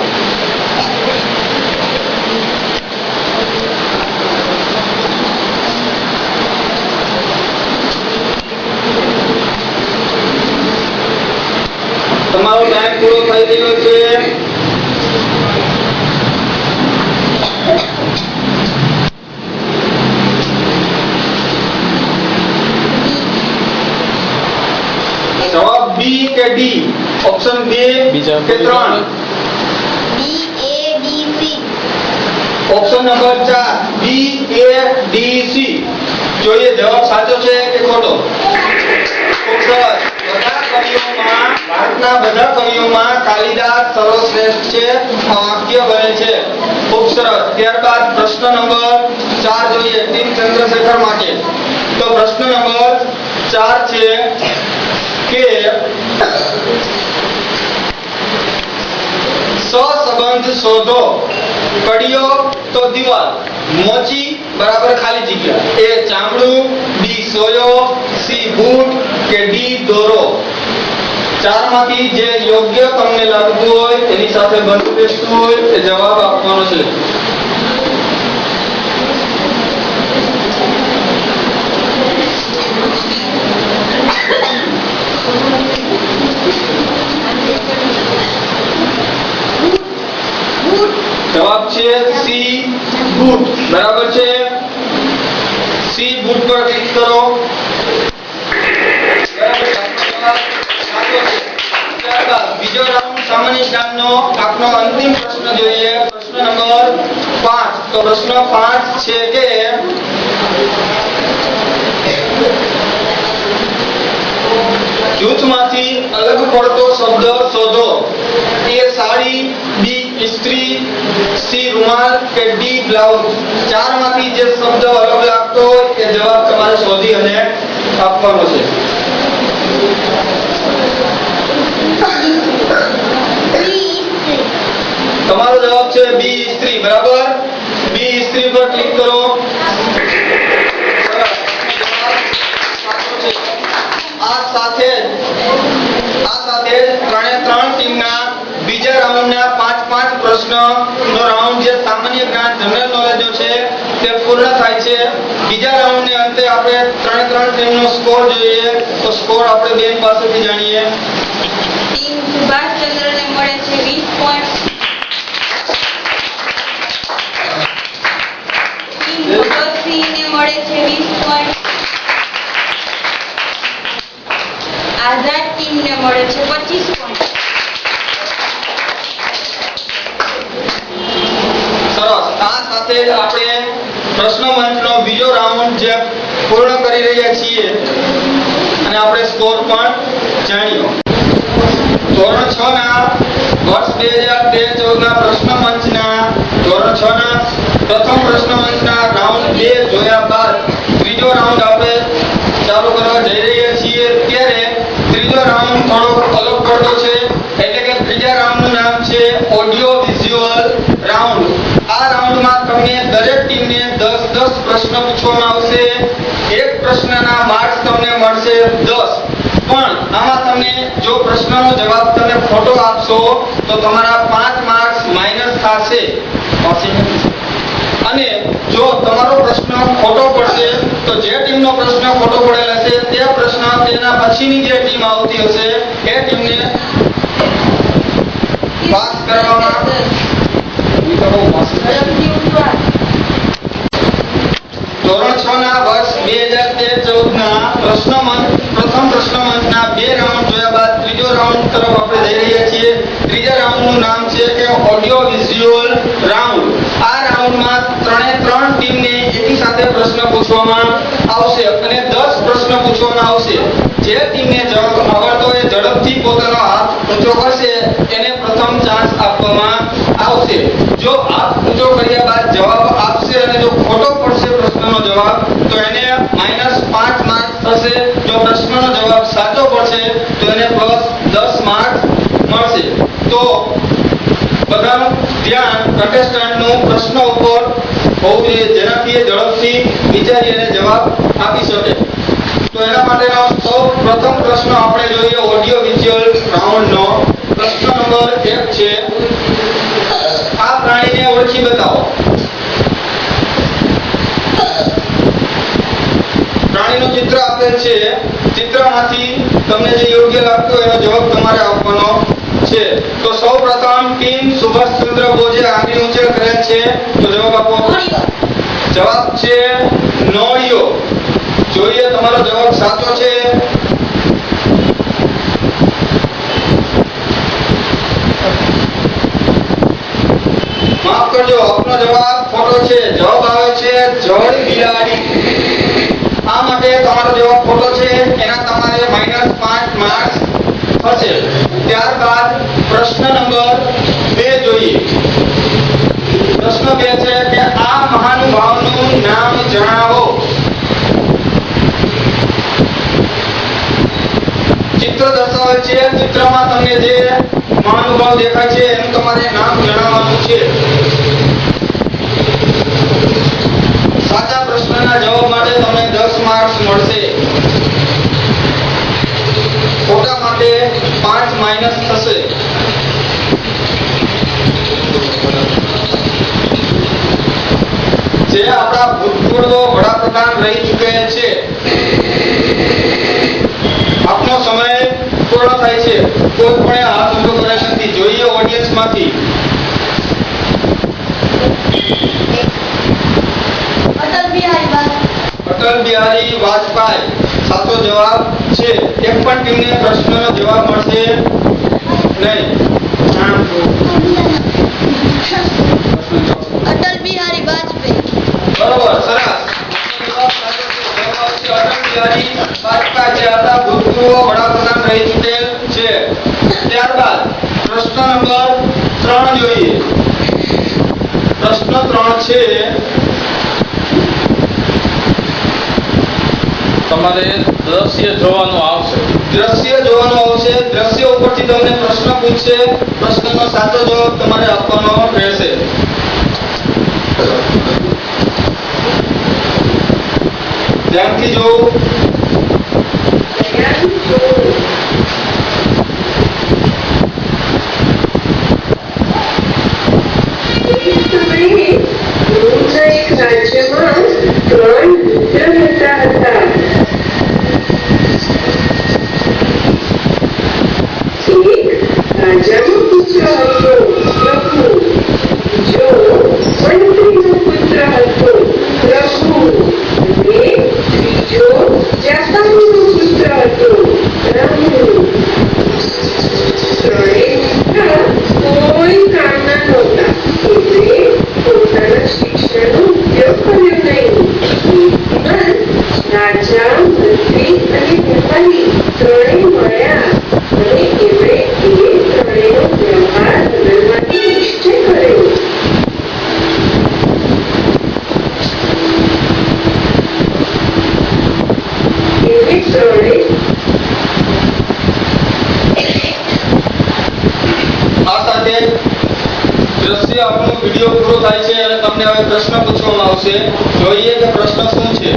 તમારો ટાઈમ પૂરો થઈ ગયો છે. જવાબ બી કે ડી? ઓપ્શન 2 બીજા કે 3? બી એ ડી સી. ઓપ્શન નંબર 4 બી એ ડી સી. જોઈએ જવાબ સાચો છે કે ખોટો? ખૂબ સરસ. ભારતના બધા કવિઓમાં કાલિદાસ સર્વશ્રેષ્ઠ છે. આ વાક્ય બને છે. ખૂબ સરસ. ત્યારબાદ પ્રશ્ન નંબર 4 જોઈએ ટીમ ચંદ્રશેખર માટે. તો પ્રશ્ન નંબર 4 છે કે સહસંબંધ શોધો. કડીઓ તો દિવાલ, મોચી બરાબર ખાલી જગ્યા. એ ચામડું, બી સોયો, સી બૂટ કે ડી દોરો. ચારમાંથી જે યોગ્ય તમને લાગતું હોય એની સાથે બંધ બેસતું હોય એ જવાબ આપવાનો છે. જવાબ છે સી બૂટ. બરાબર છે. સી બૂટ પર ક્લિક કરો. ત્યારબાદ બીજો રાઉન્ડ સામાન્ય જ્ઞાનનો આપનો અંતિમ પ્રશ્ન જોઈએ. પ્રશ્ન નંબર 5. તો પ્રશ્ન 5 છે કે જૂથમાંથી અલગ પડતો શબ્દ શોધો. એ સાડી, બી ઇસ્ત્રી, સી રૂમાલ કે ડી બ્લાઉઝ. ચારમાંથી જે શબ્દ અલગ લાગતો હોય એ જવાબ તમારે શોધી અને આપવાનો છે. તમારો જવાબ છે બી ઇસ્ત્રી. બરાબર. બી ઇસ્ત્રી પર ક્લિક કરો. આ સાથે ત્રણે ત્રણ ટીમના બીજા રાઉન્ડના 5-5 પ્રશ્નનો રાઉન્ડ જે સામાન્ય જ્ઞાન જનરલ નોલેજનો છે તે પૂર્ણ થાય છે. બીજા રાઉન્ડને અંતે આપણે ત્રણે ત્રણ ટીમનો સ્કોર જોઈએ. તો સ્કોર આપણે બેન પાસેથી જાણીએ. ટીમ સુભાષચંદ્રને મળે છે 20 પોઈન્ટ. ટીમ ભગતસિંહને મળે છે 20 પોઈન્ટ. આઝાદ ટીમને મળે છે 25 પોઈન્ટ. સરસ. આ સાથે જ આપણે પ્રશ્ન મંચનો બીજો રાઉન્ડ જે પૂર્ણ કરી રહ્યા છીએ અને આપણે સ્કોર પણ જાણ્યો. ધોરણ 6 ના વર્ષ 2013-14 ના પ્રશ્ન મંચના ધોરણ 6 ના પ્રથમ પ્રશ્ન મંચના રાઉન્ડ 2 જોયા બાદ ત્રીજો રાઉન્ડ આપણે ચાલુ કરવા જઈ રહ્યા છીએ. ત્યારે ત્રીજો રાઉન્ડ થોડો અલગ પડતો છે. એટલે કે ત્રીજા રાઉન્ડનું નામ છે ઓડિયો વિઝ્યુઅલ રાઉન્ડ. આ રાઉન્ડમાં તમને દરેક ટીમને 10-10 પ્રશ્ન પૂછવામાં આવશે. એક પ્રશ્નના માર્ક્સ તમને મળશે 10. પણ આમાં તમને જો પ્રશ્નનો જવાબ તમે ખોટો આપશો તો તમારા 5 માર્ક્સ માઈનસ થશે. અને જો તમારો પ્રશ્ન ખોટો પડશે તો જે ટીમનો પ્રશ્ન ખોટો પડેલ હશે તે પ્રશ્ન તેના પછીની જે ટીમ આવતી હશે એ ટીમને પાસ કરવામાં ધોરણ 6 ના વર્ષ 2013-14 ના પ્રથમ પ્રશ્ન મંચના 2 રાઉન્ડ જોયા બાદ ત્રીજો રાઉન્ડ તરફ આપણે જઈ રહ્યા છીએ. ત્રીજા રાઉન્ડનું નામ છે કે ઓડિયો વિઝ્યુઅલ રાઉન્ડ. આ રાઉન્ડમાં ત્રણે ત્રણ ટીમને એકી સાથે પ્રશ્ન પૂછવામાં આવશે અને 10 પ્રશ્ન પૂછવામાં આવશે. જે ટીમને જવાબ આવડતો હોય ઝડપથી પોતાનો હાથ ઊંચો કરશે એને પ્રથમ ચાન્સ આપવામાં આવશે. જો હાથ ઊંચો કર્યા બાદ જવાબ આપશે અને જો ખોટો પડશે પ્રશ્નનો જવાબ તો એને -5 માર્ક થશે. જો પ્રશ્નનો જવાબ સાચો પડશે તો એને +10 માર્ક મળશે. તો બધાનું ધ્યાન કન્ટેસ્ટન્ટનું પ્રશ્ન ઉપર હોવું જોઈએ જેનાથી એ ઝડપથી વિચારી અને જવાબ આપી શકે. તો એના માટેનો સૌ પ્રથમ પ્રશ્ન આપણે જોઈએ ઓડિયો વિઝ્યુઅલ રાઉન્ડનો. પ્રશ્ન નંબર 1 છે આ પ્રાણીને ઓળખી બતાવો. પ્રાણીનું ચિત્ર આપેલ છે. ચિત્રમાંથી તમને જે યોગ્ય લાગતો એનો જવાબ તમારે આપવાનો તો સૌપ્રથમ ટીમ સુભાષચંદ્ર બોઝે આંગળી ઊંચે કરેલ છે, તો જવાબ આપો. નોળિયો. જવાબ છે નોળિયો. જોઈએ તમારો જવાબ સાચો છે. માફ કરજો, આપનો જવાબ ખોટો છે. જવાબ આવે છે જળ બિલાડી. આ માટે તમારો જવાબ ખોટો છે, એના તમારે -5 માર્ક્સ થશે. ત્યારબાદ પ્રશ્ન નંબર 2 જોઈએ. પ્રશ્ન 2 છે કે આ મહાનુભાવનું નામ જણાવો. ચિત્ર દર્શાવેલ છે. ચિત્રમાં તમને જે મહાનુભાવ દેખાય છે એનું તમારે નામ જણાવવાનું છે. સાચા પ્રશ્નના જવાબ માટે તમને 10 માર્ક્સ મળશે. ખોટા માટે 5 માઇનસ થશે. જે આપણા ભૂતપૂર્વ વડાપ્રધાન રહી ચૂકેલ છે. આપનો સમય પૂર્ણ થાય છે. કોઈ પણ હાથ ઊંચો કરે નથી. જોઈએ ઓડિયન્સ માંથી. અટલ બિહારી વાજપેયી. અટલ બિહારી વાજપેયી સાચો જવાબ છે. એક પણ ટીમને પ્રશ્નનો જવાબ મળશે નહીં. અટલ બિહારી વાજપેયી. બરોબર, સરસ. જવાબ સાચો છે. જવાબ છે અટલ બિહારી વાજપેયી, જે આપણા ભૂતપૂર્વ વડાપ્રધાન રહી ચૂકેલ છે. ત્યારબાદ પ્રશ્ન નંબર 3 જોઈએ. પ્રશ્ન 3 છે તમારે દ્રશ્ય જોવાનું આવશે. દ્રશ્ય જોવાનું આવશે. દ્રશ્ય ઉપરથી તમને પ્રશ્ન પૂછશે. પ્રશ્નનો સાચો જવાબ તમારે આપવાનો રહેશે. ધ્યાનથી જોવું. એક રાજ્યમાં 3 પુત્ર રહેતા હતા. એક રાજાનો પુત્ર હતો પ્રભુ, બીજો મંત્રીનો પુત્ર હતો પ્રભુ, અને ત્રીજો જાપાનીનો પુત્ર હતો રઘુ. ત્રણેય કોઈ કામના નહોતા, એટલે પોતાના શિક્ષણનો ઉપયોગ કર્યો નહીં. રાજા, મંત્રી અને વેપારી ત્રણેય મળ્યા અને એમણે એ ત્રણેયનો વ્યવહાર બદલવાનો નિશ્ચય કર્યો. એમણે ત્રણેય આ સાથે દ્રશ્ય આપણો વિડિયો પૂરો થાય છે અને તમને હવે પ્રશ્ન પૂછવામાં આવશે. જોઈએ કે પ્રશ્ન શું છે.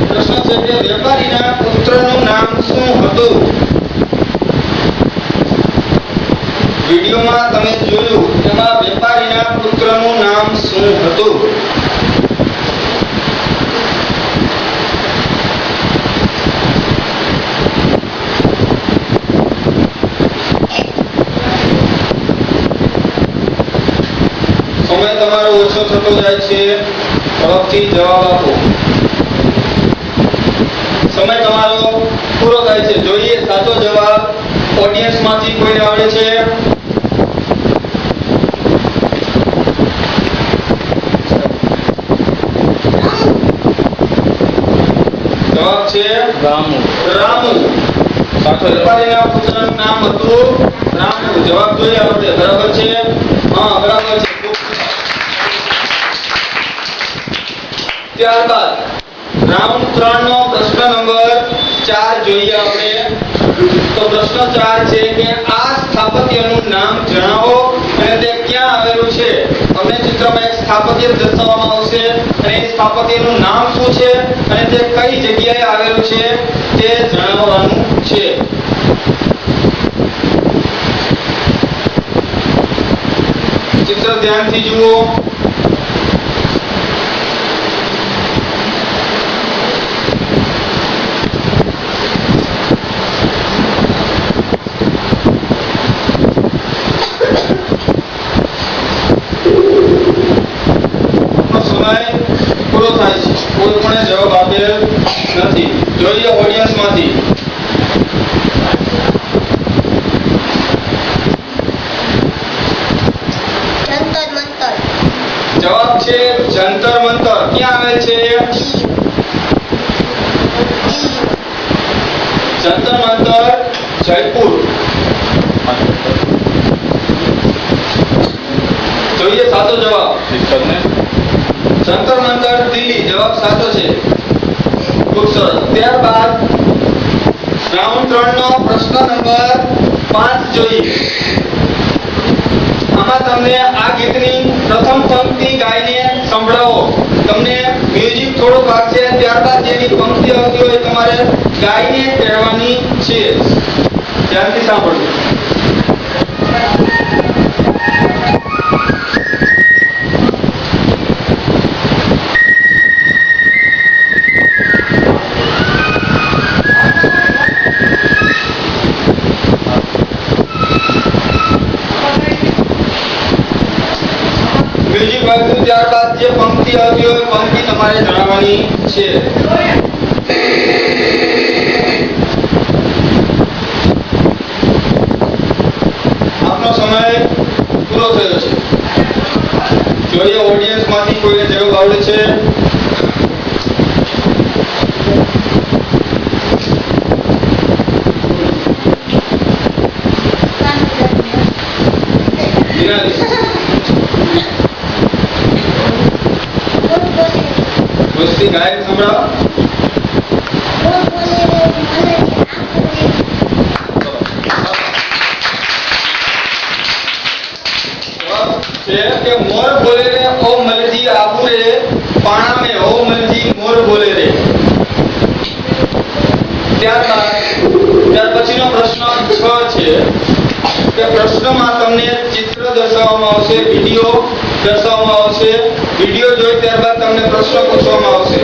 પ્રશ્ન છે કે વેપારીના પુત્રનું નામ શું હતું? વિડિયોમાં તમે જોયું એમાં વેપારીના પુત્રનું નામ શું હતું? સમય તમારો ઓછો થતો જાય છે. ઝડપથી જવાબ આપો. સમય તમારો પૂરો થાય છે. જોઈએ સાચો જવાબ ઓડિયન્સ માંથી કોઈને આવડે છે? જવાબ છે રામુ. રામુ. સાચો જવાબ. વેપારીના પુત્રનું નામ હતું રામુ. જવાબ જોઈએ આપણે. બરાબર છે? હા, બરાબર છે. ત્યારબાદ રાઉન્ડ 3 નો પ્રશ્ન નંબર 4 જોઈએ આપણે. તો પ્રશ્ન 4 છે કે આ સ્થાપત્યનું નામ જણાવો અને તે ક્યાં આવેલું છે. તમને ચિત્રમાં એક સ્થાપત્ય દર્શાવવામાં આવશે અને એ સ્થાપત્યનું નામ શું છે અને તે કઈ જગ્યાએ આવેલું છે તે જણાવવાનું છે. ચિત્ર ધ્યાનથી જુઓ. છે? જંતર મંતર જયપુર. જોઈએ સાચો જવાબ. શિક્ષકને જંતર મંતર દિલ્હી. જવાબ સાચો છે. ખૂબ સરસ. ત્યારબાદ રાઉન્ડ 3 નો પ્રશ્ન નંબર 5 જોઈએ. આમાં તમને આ ગીતની પ્રથમ પંક્તિ ગાઈને સંભળાવો. તમને મ્યુઝિક થોડુંક વાગશે, ત્યારબાદ જેની પંક્તિ આવતી હોય તમારે ગાઈને કહેવાની છે. ધ્યાનથી સાંભળજો. મ્યુઝિક વાગ્યું ત્યારબાદ જે પંક્તિ આવતી હોય પંક્તિ તમારે જણાવવાની છે. આપનો સમય પૂરો થયો છે. જોઈએ ઓડિયન્સ માંથી કોઈને જવાબ આવડે છે? મુસ્તી ગાયક સંભળાવો. છે કે મોર બોલે રે ઓ મલજી આબુ રે પાણા મે ઓ મલજી મોર બોલે રે. ત્યાર પછીનો પ્રશ્ન 6 છે કે પ્રશ્નમાં તમને ચિત્ર દર્શાવવામાં આવશે, વિડીયો દર્શાવવામાં આવશે. વિડીયો જોઈ ત્યારબાદ તમને પ્રશ્ન પૂછવામાં આવશે.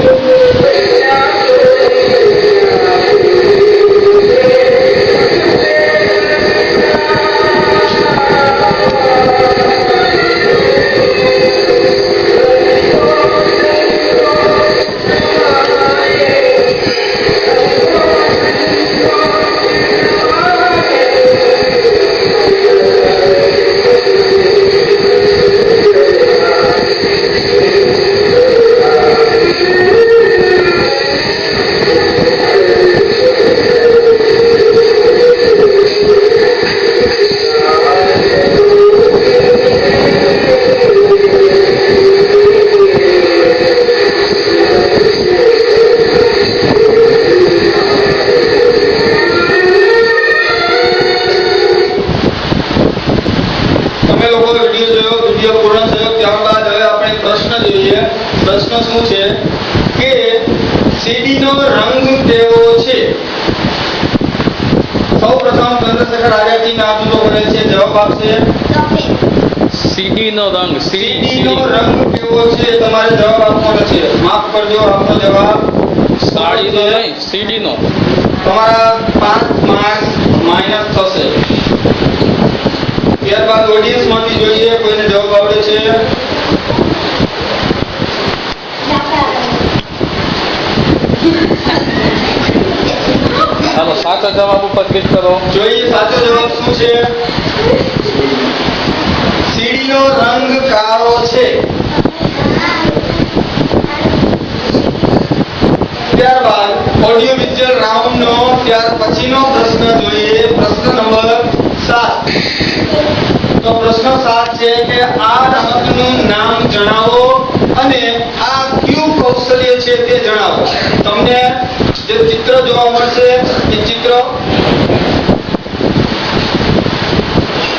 તમે લોકો વિડીયો જોયો, વિડીયો પૂર્ણ થયો ત્યારબાદ હવે આપણે પ્રશ્ન જોઈએ. પ્રશ્ન શું છે કે સીડીનો રંગ કેવો છે? સૌપ્રથમ ચંદ્રશેખર આઝાદજી નામ જુદો કરે છે. જવાબ આપશે સીડી નો રંગ. સીડીનો રંગ કેવો છે? તમારે જવાબ આપવાનો છે. માફ કરજો, આપનો જવાબ સાડી નો નહીં, સીડી નો. તમારા 5 માર્ક્સ માઇનસ થશે. ત્યારબાદ ઓડિયન્સ માંથી જોઈએ કોઈને જવાબ આવડે છે? ચાલો સાચા જવાબ ઉપર ક્લિક કરો. જોઈએ સાચો જવાબ શું છે? સીડીનો રંગ કાળો છે. ત્યારબાદ ઓડિયો વિઝ્યુઅલ રાઉન્ડ નો ત્યાર પછીનો પ્રશ્ન જોઈએ. પ્રશ્ન નંબર 7. તો પ્રશ્ન 7 છે કે આ રમતનું નામ જણાવો અને આ કયું કૌશલ્ય છે તે જણાવો. તમને જે ચિત્ર જોવા મળશે એ ચિત્ર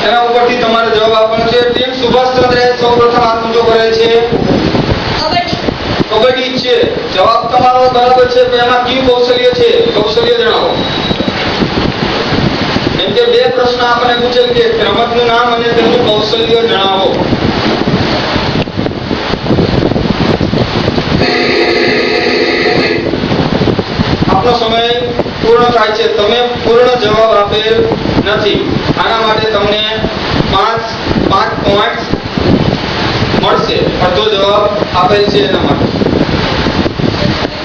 એના ઉપરથી તમારે જવાબ આપવાનો છે. ટીમ સુભાષચંદ્ર સૌપ્રથમ હાથ ઊંચો કરે છે. કબડ્ડી છે. જવાબ તમારો બરાબર છે, પણ એમાં કયું કૌશલ્ય છે? કૌશલ્ય જણાવો. કેમ કે 2 પ્રશ્ન આપણને પૂછેલ કે રમતનું નામ અને તેનું કૌશલ્ય જણાવો. આપનો સમય પૂર્ણ થાય છે. તમે પૂર્ણ જવાબ આપેલ નથી. આના માટે તમને 5 પોઈન્ટ મળશે. અડધો જવાબ આપેલ છે એના માટે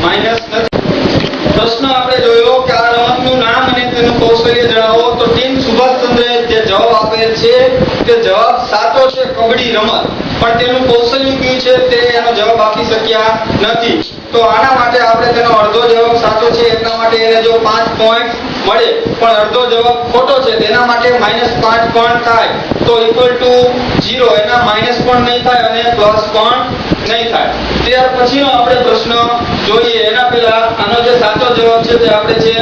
માઇનસ નથી. પ્રશ્ન આપણે જોયો કે આ રમતનું નામ અને તેનું કૌશલ્ય જણાવો. તો ટીમ સુભાષચંદ્રે જે જવાબ આપેલ છે તે જવાબ સાચો છે, કબડ્ડી રમત. પણ તેનું કૌશલ્ય કયું છે તે એનો જવાબ આપી શક્યા નથી. તો આના માટે આપણે તેનો અડધો જવાબ સાચો છે એટલા માટે એને જો 5 પોઈન્ટ મળે, પણ અડધો જવાબ ખોટો છે તેના માટે -5 પણ થાય તો ઇક્વલ ટુ 0. એના માઇનસ પણ નહીં થાય અને પ્લસ પણ નહીં થાય. ત્યાર પછીનો આપણે પ્રશ્ન જોઈએ એના પહેલા આનો જે સાચો જવાબ છે તે આપણે છે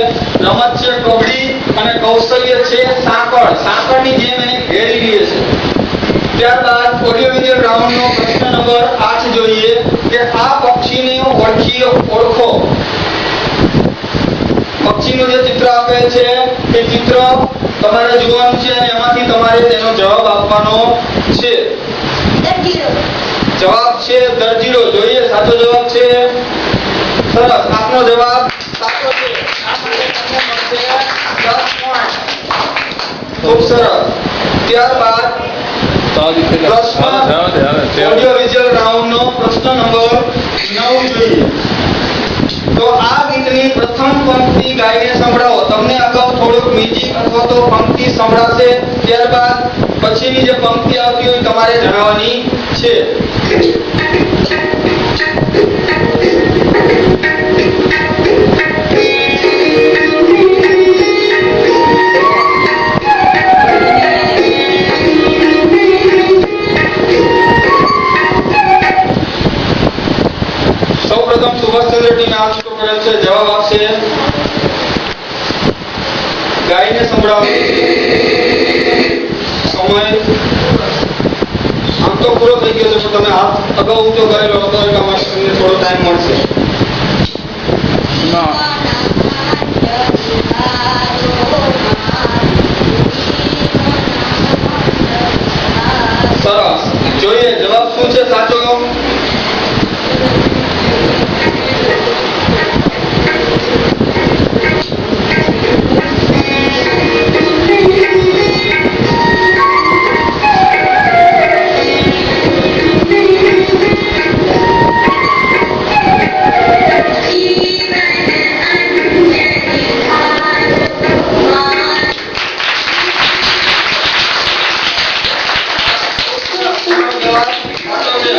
રમત છે કબડ્ડી અને કૌશલ્ય છે સાંકળ. સાંકળની જેમ એને ઘેરી લે છે. ત્યારબાદ ઓડિયો વિઝ્યુઅલ રાઉન્ડનો પ્રશ્ન નંબર 8 જોઈએ કે આ પક્ષીને ઓળખો. પક્ષીનું જે ચિત્ર આપેલ છે એ ચિત્ર તમારે જોવાનું છે અને એમાંથી તમારે તેનો જવાબ આપવાનો છે. દરજીરો. જવાબ છે દરજીરો. જોઈએ સાચો જવાબ છે. સરસ, આપનો જવાબ સાચો છે. આ માટે તમને મળશે 10 પોઈન્ટ. ખૂબ સરસ. ત્યારબાદ પ્રશ્ન ઓડિયો વિઝ્યુઅલ રાઉન્ડનો પ્રશ્ન નંબર 9 જોઈએ. તો આ ગીતની પ્રથમ પંક્તિ ગાઈને સંભળાવો. તમને અગાઉ થોડુંક મ્યુઝિક અથવા તો પંક્તિ સંભળાશે, ત્યારબાદ પછીની જે પંક્તિ આવતી હોય તમારે જણાવવાની છે. સૌપ્રથમ સુભાષચંદ્ર ટીમે આ સૂત્રો કરેલ છે. જવાબ આપશે ગાઈને સંભળાવો. સમય આમ તો પૂરો થઈ ગયો છે પણ તમે હાથ અગાઉ ઊંચો કરેલો હતો એટલા માટે તમને થોડો ટાઈમ મળશે. ના સરસ. જોઈએ જવાબ શું છે સાચો.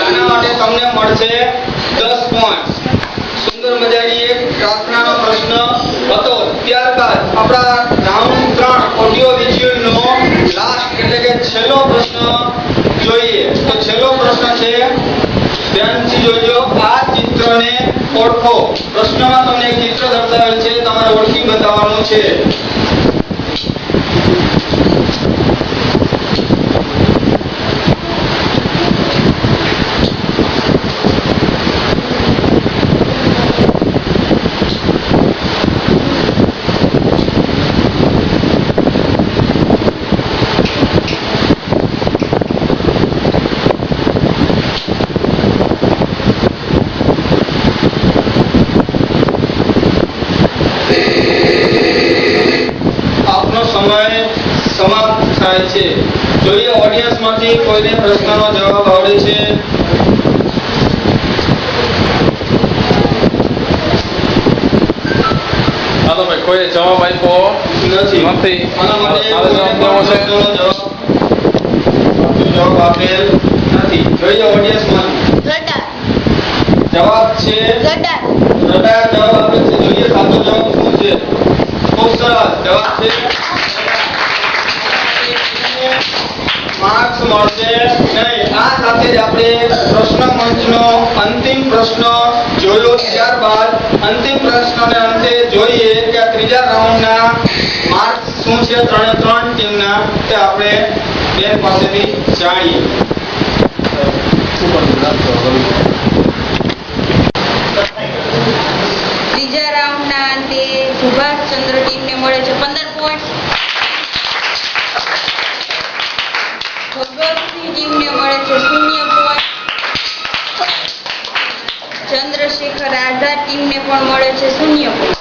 આના માટે તમને મળશે 10 પોઈન્ટ. સુંદર મજાની એક પ્રાર્થનાનો પ્રશ્ન હતો. ત્યારબાદ આપણા રાઉન્ડ 3 ઓડિયો વિઝ્યુઅલનો લાસ્ટ એટલે કે છેલ્લો પ્રશ્ન જોઈએ. તો છેલ્લો પ્રશ્ન છે, ધ્યાનથી જોજો. આ ચિત્રને ઓળખો. પ્રશ્નમાં તમને એક ચિત્ર દર્શાવેલ છે, તમારે ઓળખી બતાવવાનું છે. સમાપ્ત થાય છે. જોઈએ ઓડિયન્સમાંથી કોઈને પ્રશ્નનો જવાબ આવડે છે? હાલો ભાઈ, કોઈ જવાબ આપ્યો નથી. આના માટે જવાબ આપેલ નથી. જોઈએ ઓડિયન્સમાંથી રડાર. જવાબ છે રડાર. રડાર જવાબ આપે છે. જોઈએ સાચો જવાબ શું છે. ખૂબ સરસ જવાબ છે. માર્ક્સ મળશે નહીં. આ સાથે જ આપણે પ્રશ્ન મંચનો અંતિમ પ્રશ્ન જોયો. ત્યારબાદ અંતિમ પ્રશ્નને અંતે જોઈએ કે આ ત્રીજા રાઉન્ડના માર્ક્સ શું છે 3 ટીમના, તે આપણે બેન પાસેથી જાણીએ. ત્રીજા રાઉન્ડના અંતે સુભાષચંદ્ર ટીમને મળે છે 15 પોઈન્ટ. ભગતસિંહ ટીમને મળે છે 0 પોઈન્ટ. ચંદ્રશેખર આઝાદ ટીમને પણ મળે છે 0 પોઈન્ટ.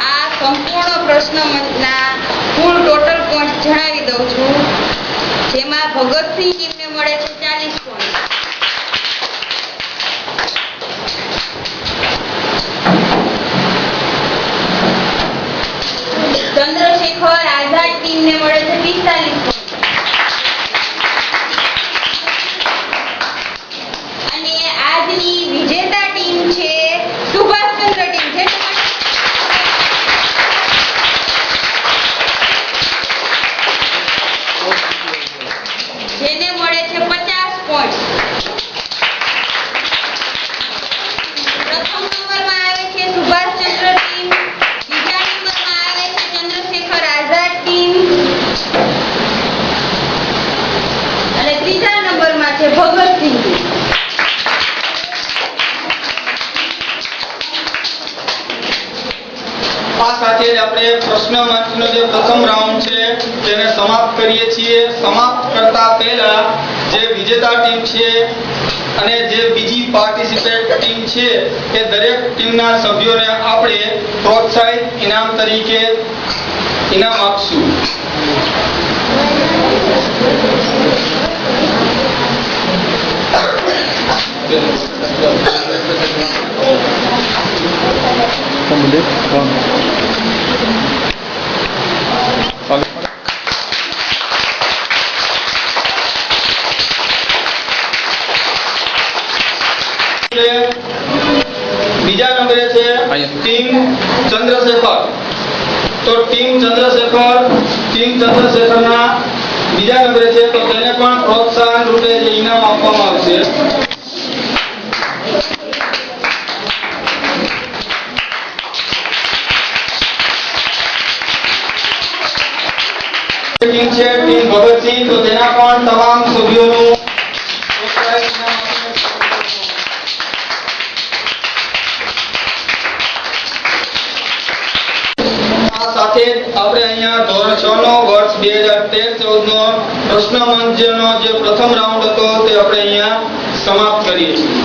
આ સંપૂર્ણ પ્રશ્ન મંચના કુલ ટોટલ પોઈન્ટ જણાવી દઉં છું, જેમાં ભગતસિંહ ટીમને મળે છે 40 પોઈન્ટ. ચંદ્રશેખર આઝાદ ટીમને મળે છે 45 પોઈન્ટ. પ્રશ્ન મંચનો જે પ્રથમ રાઉન્ડ છે તેને સમાપ્ત કરીએ છીએ. સમાપ્ત કરતા પહેલા જે વિજેતા ટીમ છે અને જે બીજી પાર્ટિસિપેટ ટીમ છે એ દરેક ટીમના સભ્યોને આપણે પ્રોત્સાહિત ઇનામ તરીકે ઇનામ આપશું. બીજા નંબરે છે ટીમ ચંદ્રશેખર. તો ટીમ ચંદ્રશેખરના બીજા નંબરે છે, તો તેને પણ પ્રોત્સાહન રૂપે જે ઇનામ આપવામાં આવશે. ટીમ છે ટીમ ભગતસિંહ, તો તેના પણ તમામ સભ્યોનું પ્રોત્સાહન ઇનામ સાથે આપણે અહીંયા ધોરણ 6 નો વર્ષ 2013-14 નો પ્રશ્ન મંચનો જે પ્રથમ રાઉન્ડ હતો તે આપણે અહીંયા સમાપ્ત કરીએ છીએ.